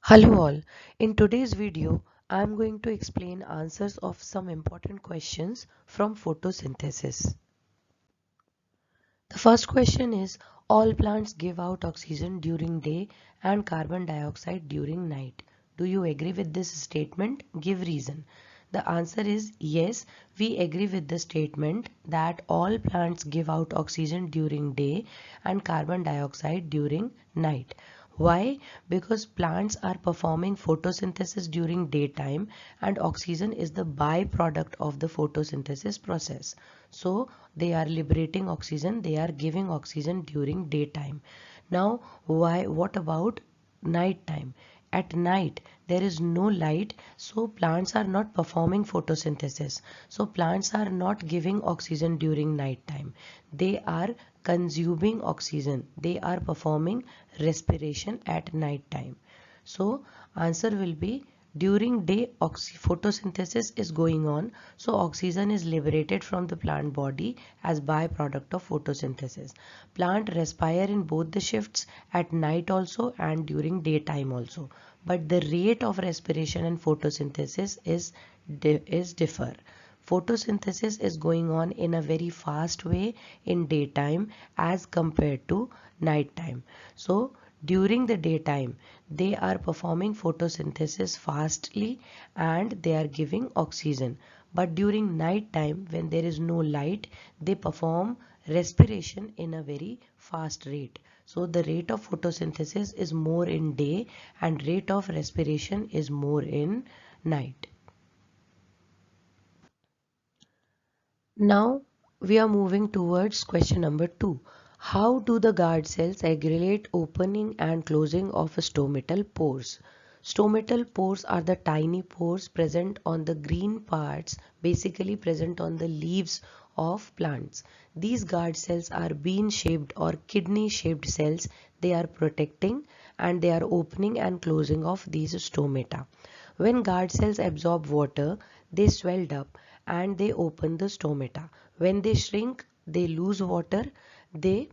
Hello all. In today's video, I am going to explain answers of some important questions from photosynthesis. The first question is, all plants give out oxygen during day and carbon dioxide during night. Do you agree with this statement? Give reason. The answer is yes, we agree with the statement that all plants give out oxygen during day and carbon dioxide during night. Why? Because plants are performing photosynthesis during daytime and oxygen is the byproduct of the photosynthesis process. So they are liberating oxygen, they are giving oxygen during daytime. Now, what about night time? At night, there is no light, so plants are not performing photosynthesis. So plants are not giving oxygen during night time. They are consuming oxygen. They are performing respiration at night time. So answer will be during day photosynthesis is going on, so oxygen is liberated from the plant body as byproduct of photosynthesis. Plant respire in both the shifts, at night also and during daytime also, but the rate of respiration and photosynthesis is differ. Photosynthesis is going on in a very fast way in daytime as compared to nighttime. So during the daytime, they are performing photosynthesis fastly and they are giving oxygen. But during night time, when there is no light, they perform respiration in a very fast rate. So the rate of photosynthesis is more in day and rate of respiration is more in night. Now we are moving towards question number 2. How do the guard cells regulate opening and closing of stomatal pores? Stomatal pores are the tiny pores present on the green parts, basically present on the leaves of plants. These guard cells are bean-shaped or kidney-shaped cells. They are protecting and they are opening and closing of these stomata. When guard cells absorb water, they swelled up and they open the stomata. When they shrink, they lose water, they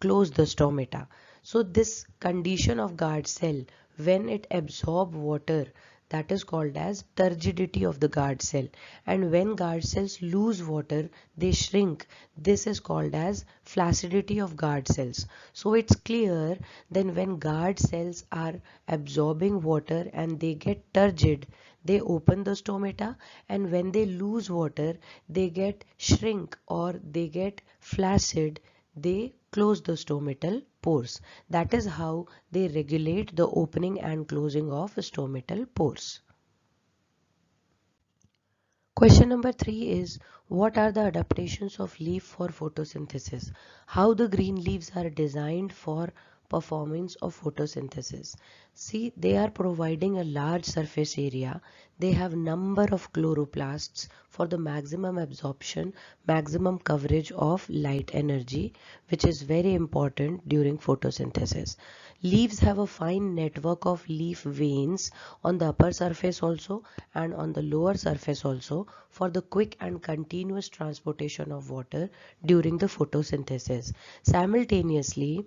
close the stomata. So this condition of guard cell, when it absorb water, that is called as turgidity of the guard cell, and when guard cells lose water they shrink. This is called as flaccidity of guard cells. So it's clear then when guard cells are absorbing water and they get turgid, they open the stomata, and when they lose water they get shrink or they get flaccid, they close the stomatal pores. That is how they regulate the opening and closing of stomatal pores. Question number 3 is, what are the adaptations of leaf for photosynthesis? How the green leaves are designed for performance of photosynthesis? See, they are providing a large surface area. They have number of chloroplasts for the maximum absorption, maximum coverage of light energy, which is very important during photosynthesis. Leaves have a fine network of leaf veins on the upper surface also and on the lower surface also for the quick and continuous transportation of water during the photosynthesis. Simultaneously,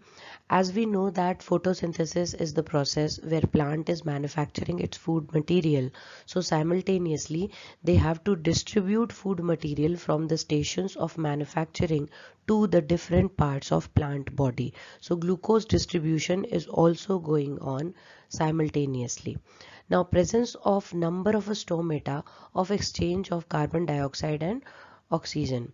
as we know that photosynthesis is the process where plant is manufacturing its food material, so simultaneously they have to distribute food material from the stations of manufacturing to the different parts of plant body. So glucose distribution is also going on simultaneously. Now presence of number of stomata of exchange of carbon dioxide and oxygen.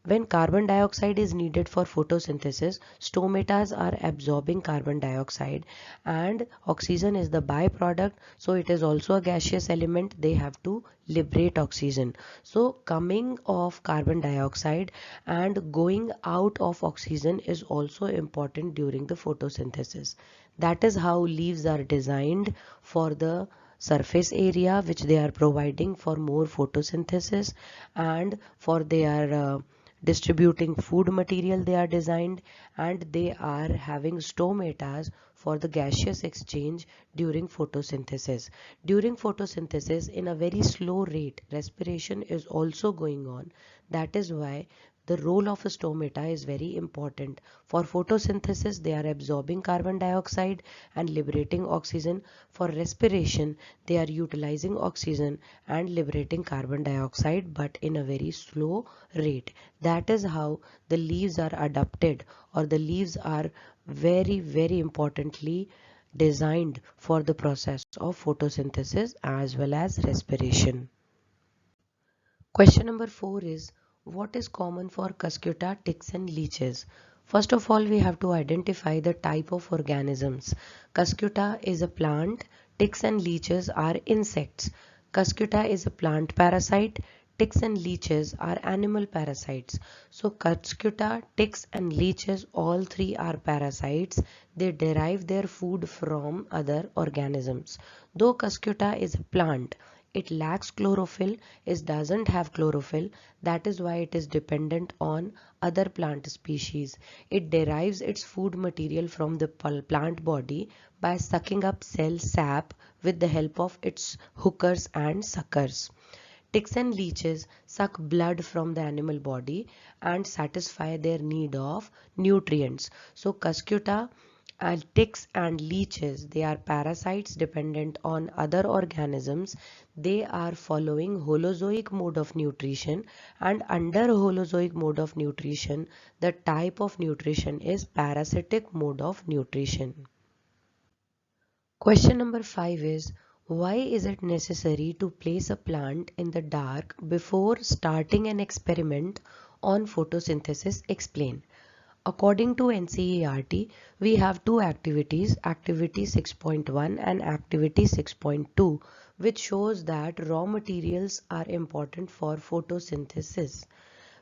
When carbon dioxide is needed for photosynthesis, stomatas are absorbing carbon dioxide and oxygen is the byproduct, so it is also a gaseous element. They have to liberate oxygen. So coming of carbon dioxide and going out of oxygen is also important during the photosynthesis. That is how leaves are designed for the surface area which they are providing for more photosynthesis and for their distributing food material they are designed, and they are having stomatas for the gaseous exchange during photosynthesis. During photosynthesis in a very slow rate respiration is also going on. That is why the role of a stomata is very important. For photosynthesis, they are absorbing carbon dioxide and liberating oxygen. For respiration, they are utilizing oxygen and liberating carbon dioxide, but in a very slow rate. That is how the leaves are adapted, or the leaves are very importantly designed for the process of photosynthesis as well as respiration. Question number 4 is, what is common for cuscuta, ticks and leeches? First of all, we have to identify the type of organisms. Cuscuta is a plant, ticks and leeches are insects. Cuscuta is a plant parasite, ticks and leeches are animal parasites. So cuscuta, ticks and leeches, all three are parasites. They derive their food from other organisms. Though cuscuta is a plant, it lacks chlorophyll, it doesn't have chlorophyll, that is why it is dependent on other plant species. It derives its food material from the plant body by sucking up cell sap with the help of its hookers and suckers. Ticks and leeches suck blood from the animal body and satisfy their need of nutrients. So cuscuta and ticks and leeches, they are parasites dependent on other organisms. They are following holozoic mode of nutrition, and under holozoic mode of nutrition, the type of nutrition is parasitic mode of nutrition. Question number 5 is, why is it necessary to place a plant in the dark before starting an experiment on photosynthesis? Explain. According to NCERT, we have two activities, Activity 6.1 and Activity 6.2, which shows that raw materials are important for photosynthesis.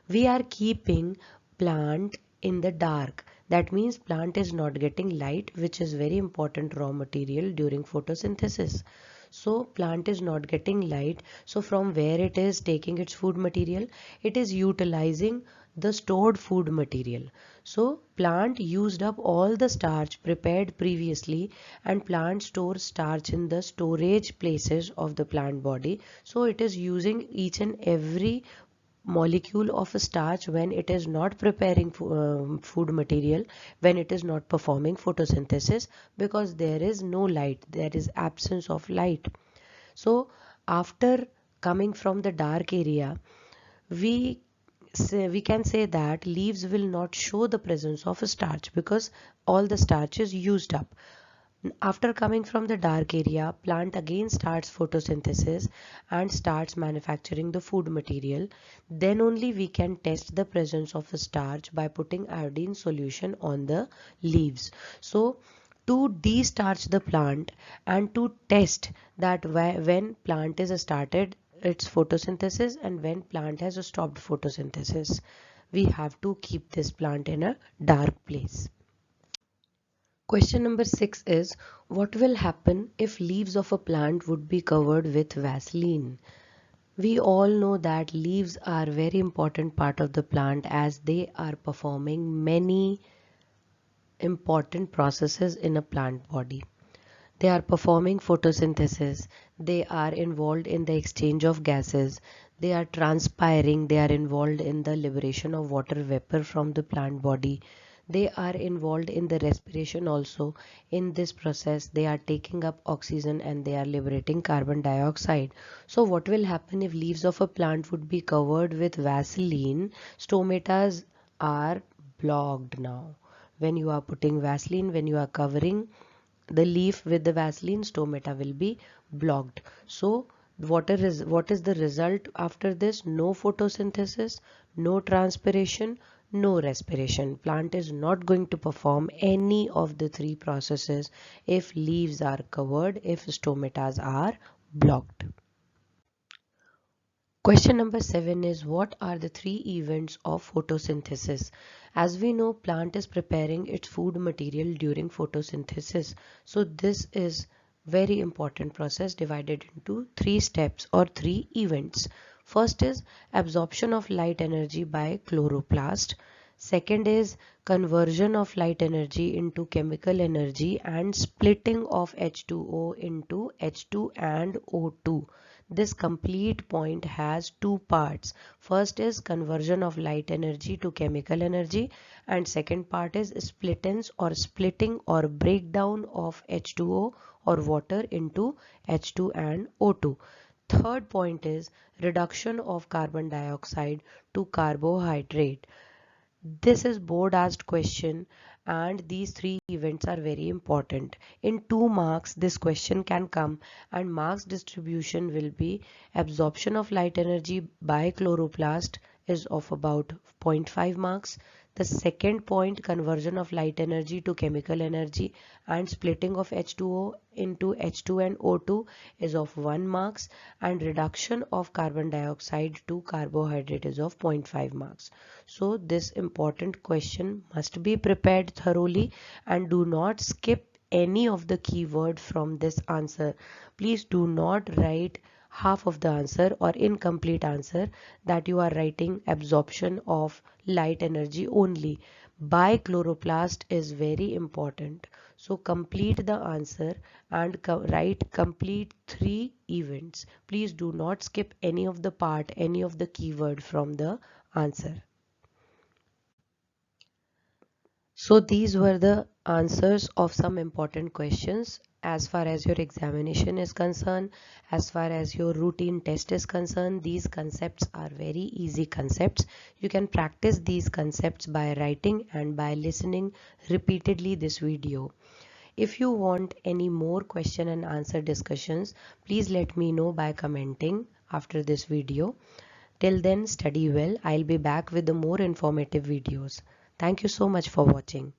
We are keeping plant in the dark. That means plant is not getting light, which is very important raw material during photosynthesis. So plant is not getting light. So from where it is taking its food material? It is utilizing the stored food material. So plant used up all the starch prepared previously, and plant stores starch in the storage places of the plant body. So it is using each and every molecule of a starch when it is not preparing food material, when it is not performing photosynthesis, because there is no light, there is absence of light. So after coming from the dark area, we can say that leaves will not show the presence of a starch because all the starch is used up. After coming from the dark area, plant again starts photosynthesis and starts manufacturing the food material. Then only we can test the presence of a starch by putting iodine solution on the leaves. So to de-starch the plant and to test that when plant is started its photosynthesis and when plant has stopped photosynthesis, we have to keep this plant in a dark place. Question number 6 is, what will happen if leaves of a plant would be covered with Vaseline? We all know that leaves are very important part of the plant as they are performing many important processes in a plant body. They are performing photosynthesis, they are involved in the exchange of gases, they are transpiring, they are involved in the liberation of water vapor from the plant body. They are involved in the respiration also. In this process, they are taking up oxygen and they are liberating carbon dioxide. So what will happen if leaves of a plant would be covered with Vaseline? Stomatas are blocked now. When you are putting Vaseline, when you are covering the leaf with the Vaseline, stomata will be blocked. So what is the result after this? No photosynthesis, no transpiration, no respiration. Plant is not going to perform any of the three processes if leaves are covered, if stomatas are blocked. Question number 7 is, what are the three events of photosynthesis? As we know, plant is preparing its food material during photosynthesis. So this is very important process divided into three steps or three events. First is absorption of light energy by chloroplast. Second is conversion of light energy into chemical energy and splitting of H2O into H2 and O2. This complete point has two parts. First is conversion of light energy to chemical energy, and second part is splitting or breakdown of H2O or water into H2 and O2. Third point is reduction of carbon dioxide to carbohydrate. This is board asked question, and these three events are very important. In 2 marks this question can come, and marks distribution will be absorption of light energy by chloroplast is of about 0.5 marks. The second point, conversion of light energy to chemical energy and splitting of H2O into H2 and O2 is of 1 marks, and reduction of carbon dioxide to carbohydrate is of 0.5 marks. So this important question must be prepared thoroughly, and do not skip any of the keyword from this answer. Please do not write half of the answer or incomplete answer, that you are writing absorption of light energy only. By chloroplast is very important. So complete the answer and write complete three events. Please do not skip any of the part, any of the keyword from the answer. So these were the answers of some important questions. As far as your examination is concerned, as far as your routine test is concerned, these concepts are very easy concepts. You can practice these concepts by writing and by listening repeatedly this video. If you want any more question and answer discussions, please let me know by commenting after this video. Till then, study well. I'll be back with the more informative videos. Thank you so much for watching.